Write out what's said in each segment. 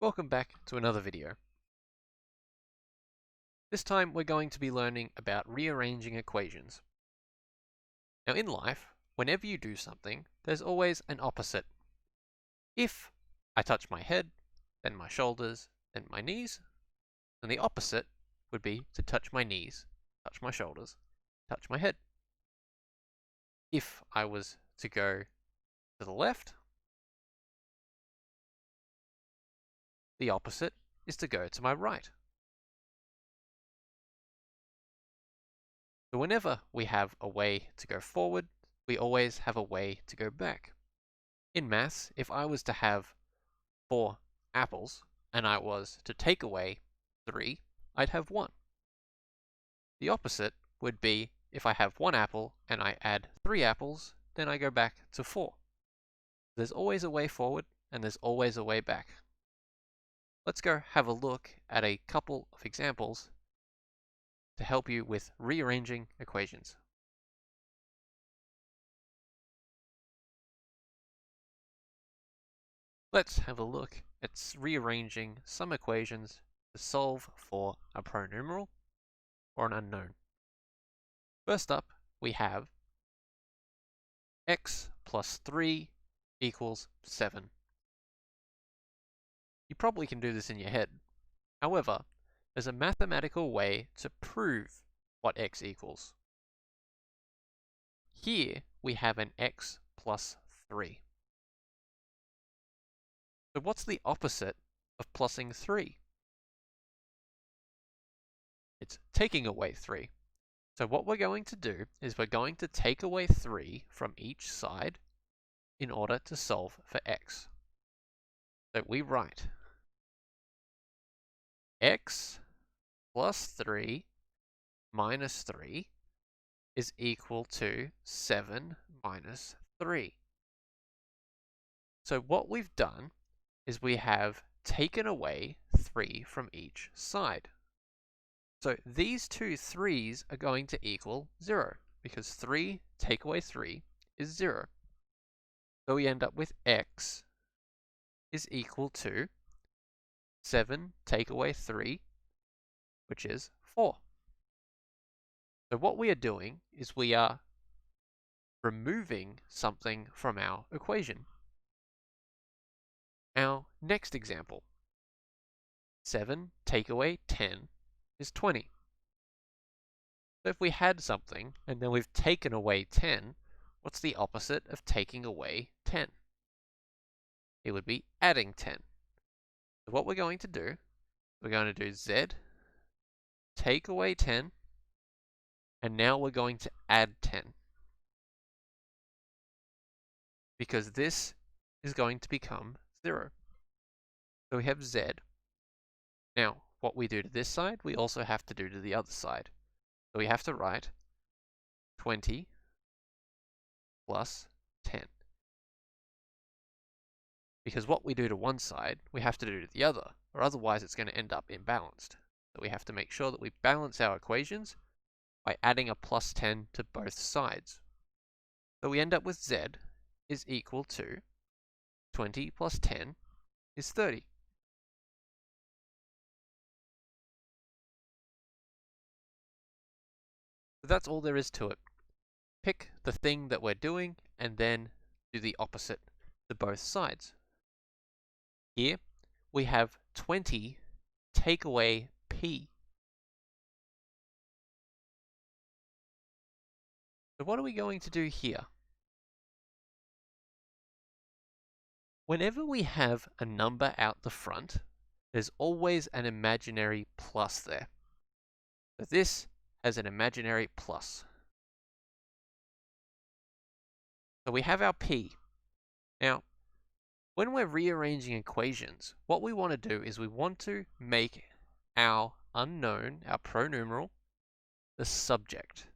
Welcome back to another video. This time we're going to be learning about rearranging equations. Now in life, whenever you do something, there's always an opposite. If I touch my head, then my shoulders, then my knees, then the opposite would be to touch my knees, touch my shoulders, touch my head. If I was to go to the left, the opposite is to go to my right. So whenever we have a way to go forward, we always have a way to go back. In maths, if I was to have 4 apples and I was to take away 3, I'd have 1. The opposite would be if I have 1 apple and I add 3 apples, then I go back to 4. There's always a way forward and there's always a way back. Let's go have a look at a couple of examples to help you with rearranging equations. Let's have a look at rearranging some equations to solve for a pronumeral or an unknown. First up, we have x plus 3 equals 7. You probably can do this in your head. However, there's a mathematical way to prove what x equals. Here we have an x plus 3. So what's the opposite of plussing 3? It's taking away 3. So what we're going to do is we're going to take away 3 from each side in order to solve for x. So we write x plus 3 minus 3 is equal to 7 minus 3. So what we've done is we have taken away 3 from each side. So these two 3's are going to equal 0, because 3 take away 3 is 0. So we end up with x is equal to 7 take away 3, which is 4. So what we are doing is we are removing something from our equation. Our next example, 7 take away 10 is 20. So if we had something and then we've taken away 10, what's the opposite of taking away 10? It would be adding 10. So what we're going to do, we're going to do z, take away 10, and now we're going to add 10. Because this is going to become 0. So we have z. Now, what we do to this side, we also have to do to the other side. So we have to write 20 plus 10. Because what we do to one side, we have to do to the other, or otherwise it's going to end up imbalanced. So we have to make sure that we balance our equations by adding a plus 10 to both sides. So we end up with z is equal to 20 plus 10 is 30. So that's all there is to it. Pick the thing that we're doing and then do the opposite to both sides. Here we have 20 take away p. So what are we going to do here? Whenever we have a number out the front, there's always an imaginary plus there. So this has an imaginary plus. So we have our p. Now, when we're rearranging equations, what we want to do is we want to make our unknown, our pronumeral, the subject.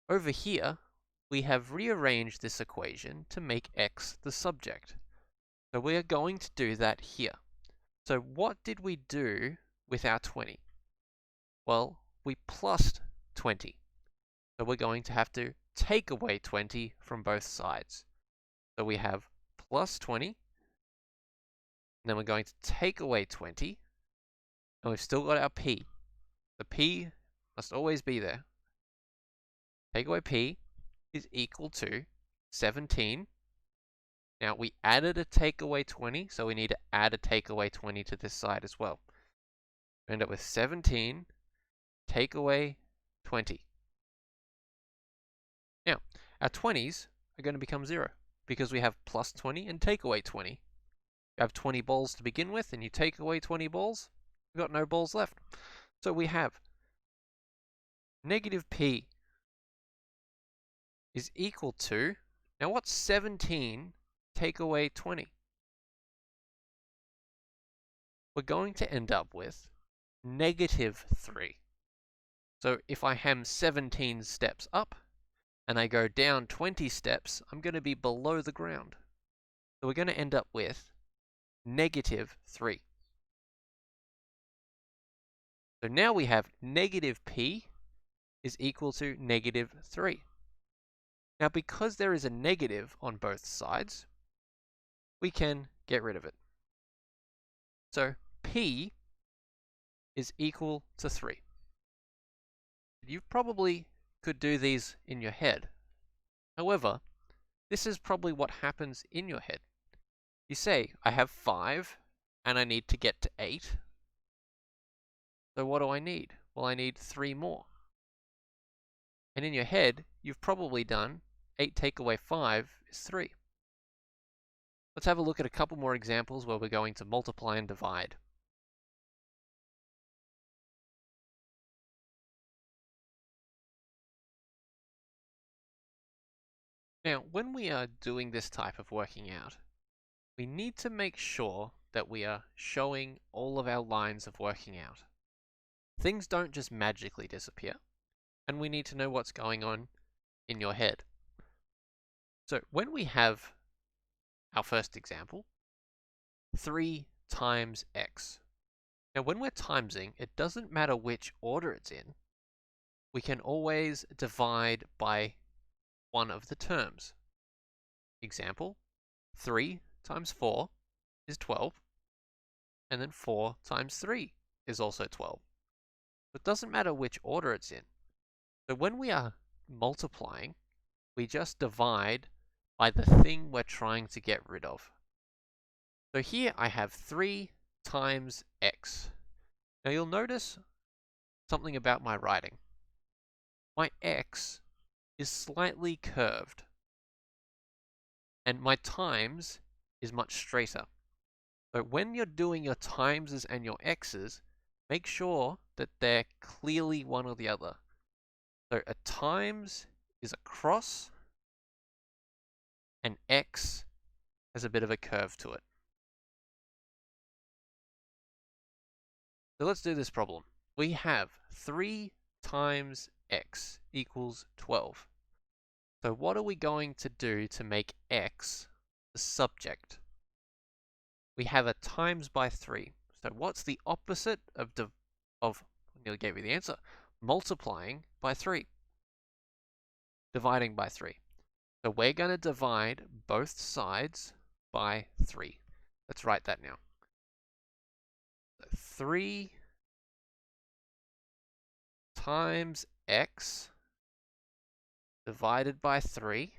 Over here, we have rearranged this equation to make x the subject. So we are going to do that here. So what did we do with our 20? Well, we plussed 20. So we're going to have to take away 20 from both sides. So we have plus 20 then we're going to take away 20, and we've still got our p. The p must always be there. Take away p is equal to 17. Now we added a take away 20, so we need to add a take away 20 to this side as well. We end up with 17 take away 20. Now, our 20s are going to become 0 because we have plus 20 and take away 20. You have 20 balls to begin with, and you take away 20 balls, you've got no balls left. So we have negative p is equal to, now what's 17 take away 20? We're going to end up with negative 3. So if I ham 17 steps up, and I go down 20 steps, I'm going to be below the ground. So we're going to end up with negative 3. So now we have negative p is equal to negative 3. Now because there is a negative on both sides, we can get rid of it. So p is equal to 3. You probably could do these in your head. However, this is probably what happens in your head. You say, I have 5 and I need to get to 8. So what do I need? Well, I need 3 more. And in your head, you've probably done 8 take away 5 is 3. Let's have a look at a couple more examples where we're going to multiply and divide. Now, when we are doing this type of working out, we need to make sure that we are showing all of our lines of working out. Things don't just magically disappear, and we need to know what's going on in your head. So when we have our first example, 3 times x. Now when we're timesing, it doesn't matter which order it's in. We can always divide by one of the terms. Example, 3 times 4 is 12, and then 4 times 3 is also 12. It doesn't matter which order it's in. So when we are multiplying, we just divide by the thing we're trying to get rid of. So here I have 3 times x. Now you'll notice something about my writing. My x is slightly curved, and my times is much straighter. So when you're doing your timeses and your x's, make sure that they're clearly one or the other. So a times is a cross, and x has a bit of a curve to it. So let's do this problem. We have 3 times x equals 12. So what are we going to do to make x the subject? We have a times by 3. So what's the opposite of I nearly gave you the answer, multiplying by 3? Dividing by 3. So we're going to divide both sides by 3. Let's write that now. 3 times x divided by 3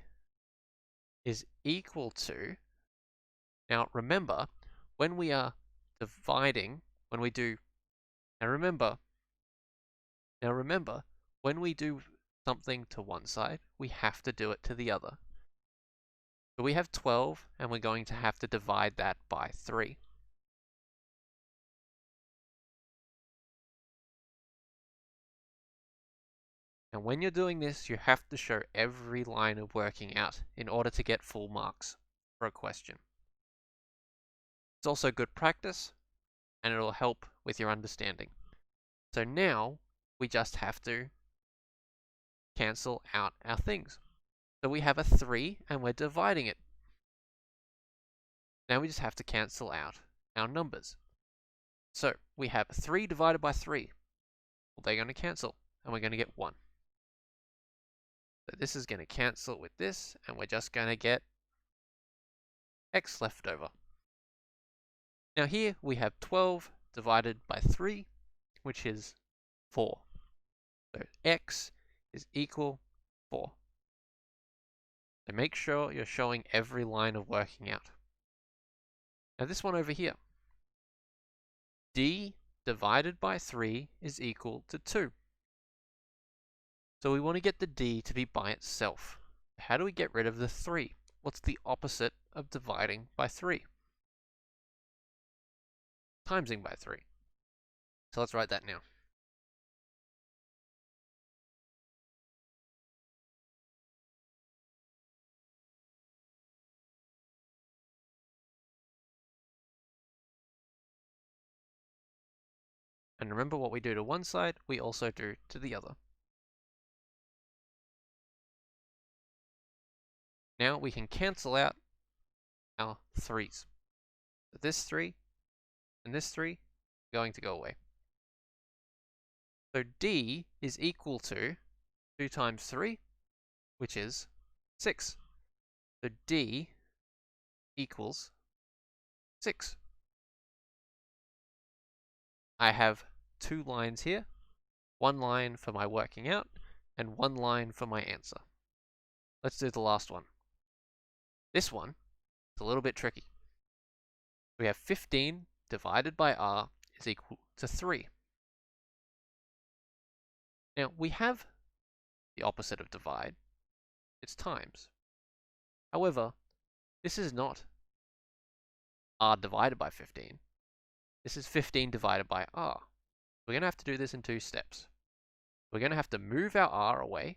is equal to, now remember, when we are dividing, when we do, now remember, when we do something to one side, we have to do it to the other. So we have 12, and we're going to have to divide that by 3. And when you're doing this, you have to show every line of working out in order to get full marks for a question. It's also good practice, and it'll help with your understanding. So now, we just have to cancel out our things. So we have a 3, and we're dividing it. Now we just have to cancel out our numbers. So we have 3 divided by 3. Well, they're going to cancel, and we're going to get 1. So this is going to cancel with this, and we're just going to get x left over. Now here we have 12 divided by 3, which is 4. So x is equal 4. So make sure you're showing every line of working out. Now this one over here, d divided by 3 is equal to 2. So we want to get the d to be by itself. How do we get rid of the 3? What's the opposite of dividing by 3? Timesing by 3. So let's write that now. And remember, what we do to one side, we also do to the other. Now we can cancel out our 3's. So this 3 and this 3 are going to go away. So d is equal to 2 times 3, which is 6. So d equals 6. I have 2 lines here, 1 line for my working out, and 1 line for my answer. Let's do the last one. This one is a little bit tricky. We have 15 divided by r is equal to 3. Now, we have the opposite of divide. It's times. However, this is not r divided by 15. This is 15 divided by r. We're going to have to do this in 2 steps. We're going to have to move our r away,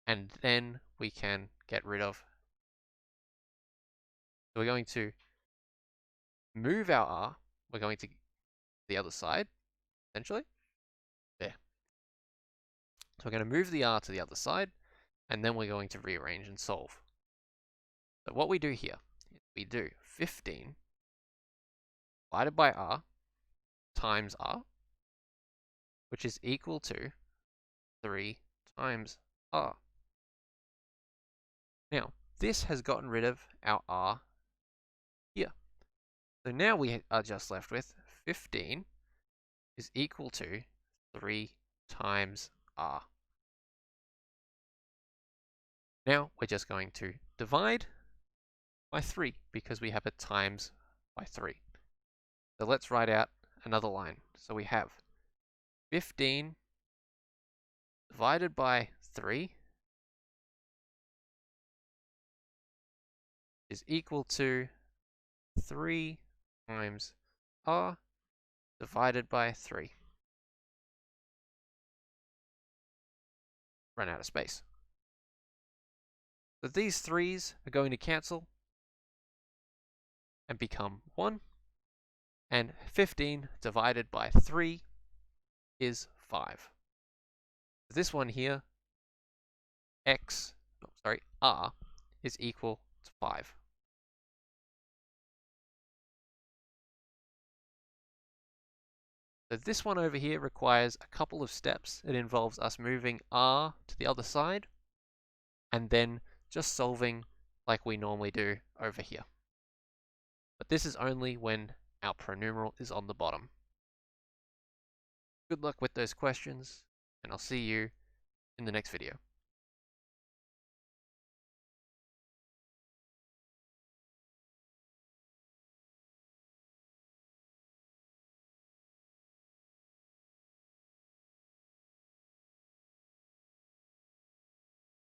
and then we can get rid of. So we're going to move our r. We're going to the other side, essentially. There. So we're going to move the r to the other side, and then we're going to rearrange and solve. So what we do here is we do 15 divided by r times r, which is equal to 3 times r. Now, this has gotten rid of our r here. So now we are just left with 15 is equal to 3 times r. Now we're just going to divide by 3 because we have a times by 3. So let's write out another line. So we have 15 divided by 3 is equal to 3 times r divided by 3. Run out of space. So these 3's are going to cancel and become 1. And 15 divided by 3 is 5. This one here, r is equal to 5. So this one over here requires a couple of steps. It involves us moving r to the other side, and then just solving like we normally do over here. But this is only when our pronumeral is on the bottom. Good luck with those questions, and I'll see you in the next video.